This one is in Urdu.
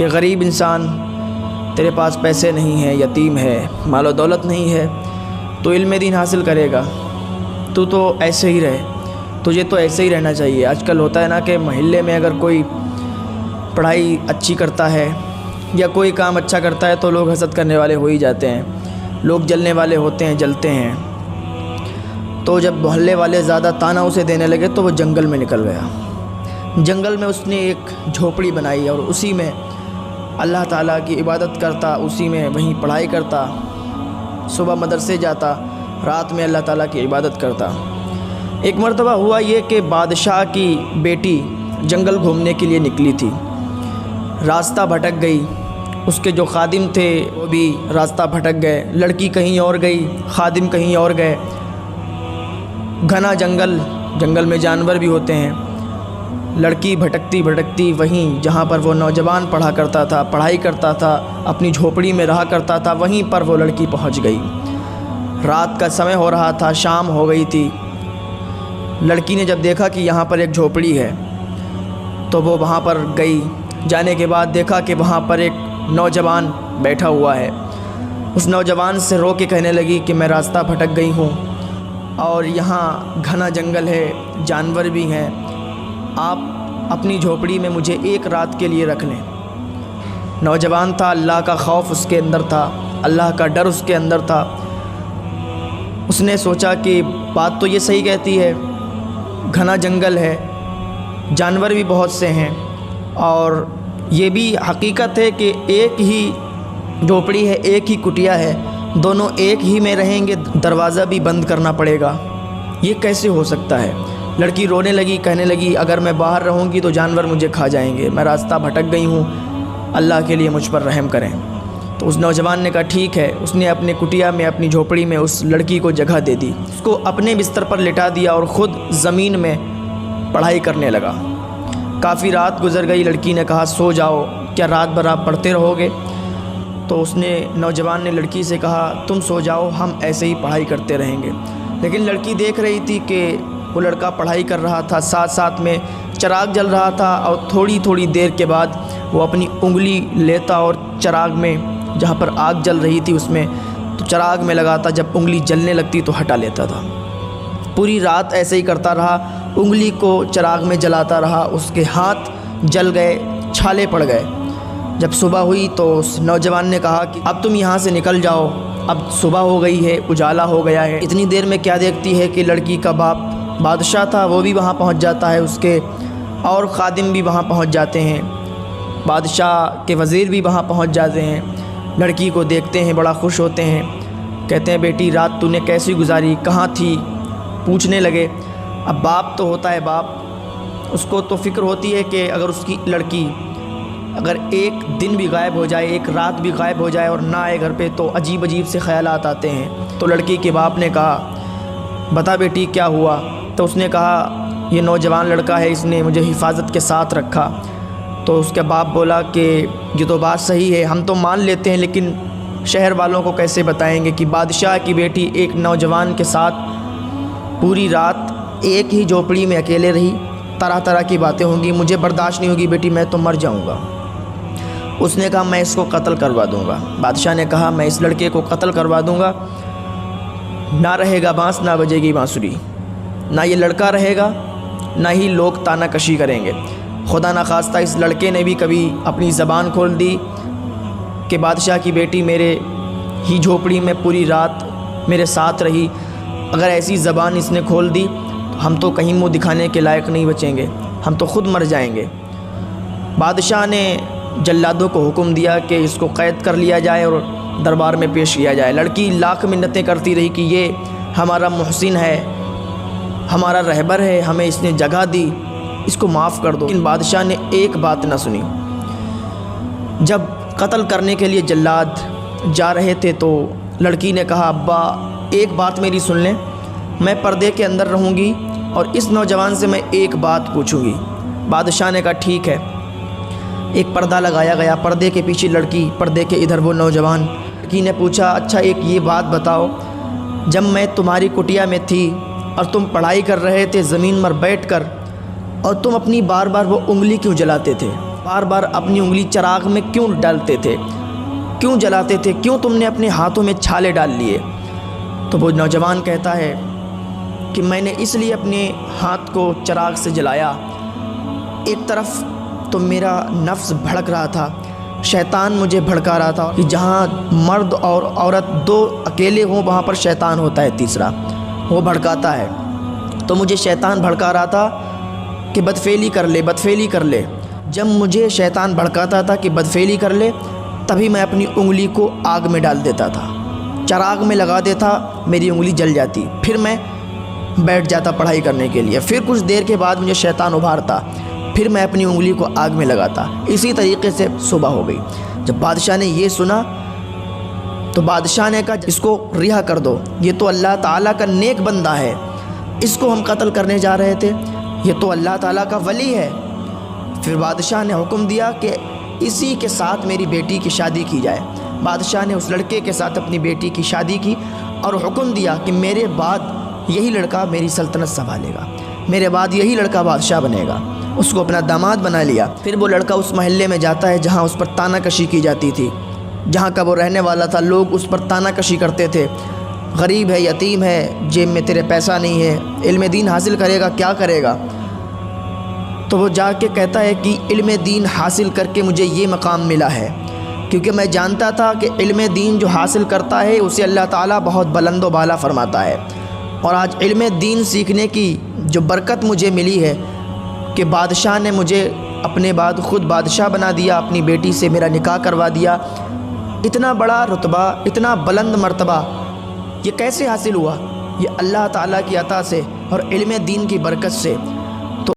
کہ غریب انسان تیرے پاس پیسے نہیں ہیں، یتیم ہے، مال و دولت نہیں ہے، تو علم دین حاصل کرے گا، تو ایسے ہی رہے، تجھے تو ایسے ہی رہنا چاہیے۔ آج کل ہوتا ہے نا کہ محلے میں اگر کوئی پڑھائی اچھی کرتا ہے یا کوئی کام اچھا کرتا ہے تو لوگ حسد کرنے والے ہو ہی جاتے ہیں، لوگ جلنے والے ہوتے ہیں، جلتے ہیں۔ تو جب محلے والے زیادہ طعنہ اسے دینے لگے تو وہ جنگل میں نکل گیا۔ جنگل میں اس نے ایک جھوپڑی بنائی اور اسی میں اللہ تعالیٰ کی عبادت کرتا، اسی میں وہیں پڑھائی کرتا، صبح مدرسے جاتا، رات میں اللہ تعالیٰ کی عبادت کرتا۔ ایک مرتبہ ہوا یہ کہ بادشاہ کی بیٹی جنگل گھومنے کے لیے نکلی تھی، راستہ بھٹک گئی، اس کے جو خادم تھے وہ بھی راستہ بھٹک گئے، لڑکی کہیں اور گئی، خادم کہیں اور گئے۔ گھنا جنگل میں جانور بھی ہوتے ہیں۔ لڑکی بھٹکتی بھٹکتی وہیں جہاں پر وہ نوجوان پڑھا کرتا تھا، پڑھائی کرتا تھا، اپنی جھوپڑی میں رہا کرتا تھا، وہیں پر وہ لڑکی پہنچ گئی۔ رات کا سمے ہو رہا تھا، شام ہو گئی تھی۔ لڑکی نے جب دیکھا کہ یہاں پر ایک جھوپڑی ہے تو وہ وہاں پر گئی۔ جانے کے بعد دیکھا کہ وہاں پر ایک نوجوان بیٹھا ہوا ہے۔ اس نوجوان سے رو کے کہنے لگی کہ میں راستہ بھٹک گئی ہوں اور یہاں گھنا جنگل ہے، جانور بھی ہیں، آپ اپنی جھوپڑی میں مجھے ایک رات کے لیے رکھ لیں۔ نوجوان تھا، اللہ کا خوف اس کے اندر تھا، اللہ کا ڈر اس کے اندر تھا۔ اس نے سوچا کہ بات تو یہ صحیح کہتی ہے، گھنا جنگل ہے، جانور بھی بہت سے ہیں، اور یہ بھی حقیقت ہے کہ ایک ہی جھوپڑی ہے، ایک ہی کٹیا ہے، دونوں ایک ہی میں رہیں گے، دروازہ بھی بند کرنا پڑے گا، یہ کیسے ہو سکتا ہے؟ لڑکی رونے لگی، کہنے لگی اگر میں باہر رہوں گی تو جانور مجھے کھا جائیں گے، میں راستہ بھٹک گئی ہوں، اللہ کے لیے مجھ پر رحم کریں۔ تو اس نوجوان نے کہا ٹھیک ہے۔ اس نے اپنے کٹیا میں، اپنی جھوپڑی میں اس لڑکی کو جگہ دے دی، اس کو اپنے بستر پر لٹا دیا اور خود زمین میں پڑھائی کرنے لگا۔ کافی رات گزر گئی، لڑکی نے کہا سو جاؤ، کیا رات بھر آپ پڑھتے رہو گے؟ تو اس نے، نوجوان نے لڑکی سے کہا تم سو جاؤ، ہم ایسے ہی پڑھائی کرتے رہیں گے۔ لیکن لڑکی دیکھ رہی تھی کہ وہ لڑکا پڑھائی کر رہا تھا، ساتھ ساتھ میں چراغ جل رہا تھا، اور تھوڑی تھوڑی دیر کے بعد وہ اپنی انگلی لیتا اور چراغ میں جہاں پر آگ جل رہی تھی اس میں تو چراغ میں لگاتا، جب انگلی جلنے لگتی تو ہٹا لیتا تھا۔ پوری رات ایسے ہی کرتا رہا، انگلی کو چراغ میں جلاتا رہا، اس کے ہاتھ جل گئے، چھالے پڑ گئے۔ جب صبح ہوئی تو اس نوجوان نے کہا کہ اب تم یہاں سے نکل جاؤ، اب صبح ہو گئی ہے، اجالا ہو گیا ہے۔ اتنی دیر میں کیا دیکھتی ہے کہ لڑکی کا باپ بادشاہ تھا، وہ بھی وہاں پہنچ جاتا ہے، اس کے اور خادم بھی وہاں پہنچ جاتے ہیں، بادشاہ کے وزیر بھی وہاں پہنچ جاتے ہیں۔ لڑکی کو دیکھتے ہیں، بڑا خوش ہوتے ہیں، کہتے ہیں بیٹی رات تو نے کیسی گزاری، کہاں تھی؟ پوچھنے لگے۔ اب باپ تو ہوتا ہے باپ، اس کو تو فکر ہوتی ہے کہ اگر اس کی لڑکی اگر ایک دن بھی غائب ہو جائے، ایک رات بھی غائب ہو جائے اور نہ آئے گھر پہ تو عجیب عجیب سے خیالات آتے ہیں۔ تو لڑکی کے باپ نے کہا بتا بیٹی کیا ہوا؟ تو اس نے کہا یہ نوجوان لڑکا ہے، اس نے مجھے حفاظت کے ساتھ رکھا۔ تو اس کے باپ بولا کہ یہ تو بات صحیح ہے، ہم تو مان لیتے ہیں، لیکن شہر والوں کو کیسے بتائیں گے کہ بادشاہ کی بیٹی ایک نوجوان کے ساتھ پوری رات ایک ہی جھوپڑی میں اکیلے رہی، طرح طرح کی باتیں ہوں گی، مجھے برداشت نہیں ہوگی بیٹی، میں تو مر جاؤں گا۔ اس نے کہا میں اس کو قتل کروا دوں گا۔ بادشاہ نے کہا میں اس لڑکے کو قتل کروا دوں گا، نہ رہے گا بانس، نہ بجے گی بانسری، نہ یہ لڑکا رہے گا، نہ ہی لوگ تانا کشی کریں گے۔ خدا نخواستہ اس لڑکے نے بھی کبھی اپنی زبان کھول دی کہ بادشاہ کی بیٹی میرے ہی جھوپڑی میں پوری رات میرے ساتھ رہی، اگر ایسی زبان اس نے کھول دی تو ہم تو کہیں منہ دکھانے کے لائق نہیں بچیں گے، ہم تو خود مر جائیں گے۔ بادشاہ نے جلادوں کو حکم دیا کہ اس کو قید کر لیا جائے اور دربار میں پیش کیا جائے۔ لڑکی لاکھ منتیں کرتی رہی کہ یہ ہمارا محسن ہے، ہمارا رہبر ہے، ہمیں اس نے جگہ دی، اس کو معاف کر دو۔ لیکن بادشاہ نے ایک بات نہ سنی۔ جب قتل کرنے کے لیے جلاد جا رہے تھے تو لڑکی نے کہا ابا ایک بات میری سن لیں، میں پردے کے اندر رہوں گی اور اس نوجوان سے میں ایک بات پوچھوں گی۔ بادشاہ نے کہا ٹھیک ہے۔ ایک پردہ لگایا گیا، پردے کے پیچھے لڑکی، پردے کے ادھر وہ نوجوان۔ لڑکی نے پوچھا اچھا ایک یہ بات بتاؤ، جب میں تمہاری کٹیا میں تھی اور تم پڑھائی کر رہے تھے زمین پر بیٹھ کر، اور تم اپنی بار بار وہ انگلی کیوں جلاتے تھے؟ بار بار اپنی انگلی چراغ میں کیوں ڈالتے تھے، کیوں جلاتے تھے، کیوں تم نے اپنے ہاتھوں میں چھالے ڈال لیے؟ تو وہ نوجوان کہتا ہے کہ میں نے اس لیے اپنے ہاتھ کو چراغ سے جلایا، ایک طرف تو میرا نفس بھڑک رہا تھا، شیطان مجھے بھڑکا رہا تھا کہ جہاں مرد اور عورت دو اکیلے ہوں وہاں پر شیطان ہوتا ہے تیسرا، وہ بھڑکاتا ہے۔ تو مجھے شیطان بھڑکا رہا تھا کہ بدفعلی کر لے، بدفعلی کر لے۔ جب مجھے شیطان بھڑکاتا تھا کہ بدفعلی کر لے، تبھی میں اپنی انگلی کو آگ میں ڈال دیتا تھا، چراغ میں لگا دیتا، میری انگلی جل جاتی، پھر میں بیٹھ جاتا پڑھائی کرنے کے لیے۔ پھر کچھ دیر کے بعد مجھے شیطان ابھارتا، پھر میں اپنی انگلی کو آگ میں لگاتا۔ اسی طریقے سے صبح ہو گئی۔ جب بادشاہ نے یہ سنا تو بادشاہ نے کہا اس کو رہا کر دو، یہ تو اللہ تعالیٰ کا نیک بندہ ہے، اس کو ہم قتل کرنے جا رہے تھے، یہ تو اللہ تعالیٰ کا ولی ہے۔ پھر بادشاہ نے حکم دیا کہ اسی کے ساتھ میری بیٹی کی شادی کی جائے۔ بادشاہ نے اس لڑکے کے ساتھ اپنی بیٹی کی شادی کی اور حکم دیا کہ میرے بعد یہی لڑکا میری سلطنت سنبھالے گا، میرے بعد یہی لڑکا بادشاہ بنے گا۔ اس کو اپنا داماد بنا لیا۔ پھر وہ لڑکا اس محلے میں جاتا ہے جہاں اس پر تانا کشی کی جاتی تھی، جہاں کا وہ رہنے والا تھا، لوگ اس پر تانا کشی کرتے تھے، غریب ہے، یتیم ہے، جیب میں تیرے پیسہ نہیں ہے، علم دین حاصل کرے گا کیا کرے گا؟ تو وہ جا کے کہتا ہے کہ علم دین حاصل کر کے مجھے یہ مقام ملا ہے، کیونکہ میں جانتا تھا کہ علم دین جو حاصل کرتا ہے اسے اللہ تعالیٰ بہت بلند و بالا فرماتا ہے۔ اور آج علم دین سیکھنے کی جو برکت مجھے ملی ہے کہ بادشاہ نے مجھے اپنے بعد خود بادشاہ بنا دیا، اپنی بیٹی سے میرا نکاح کروا دیا، اتنا بڑا رتبہ، اتنا بلند مرتبہ یہ کیسے حاصل ہوا؟ یہ اللہ تعالیٰ کی عطا سے اور علم دین کی برکت سے۔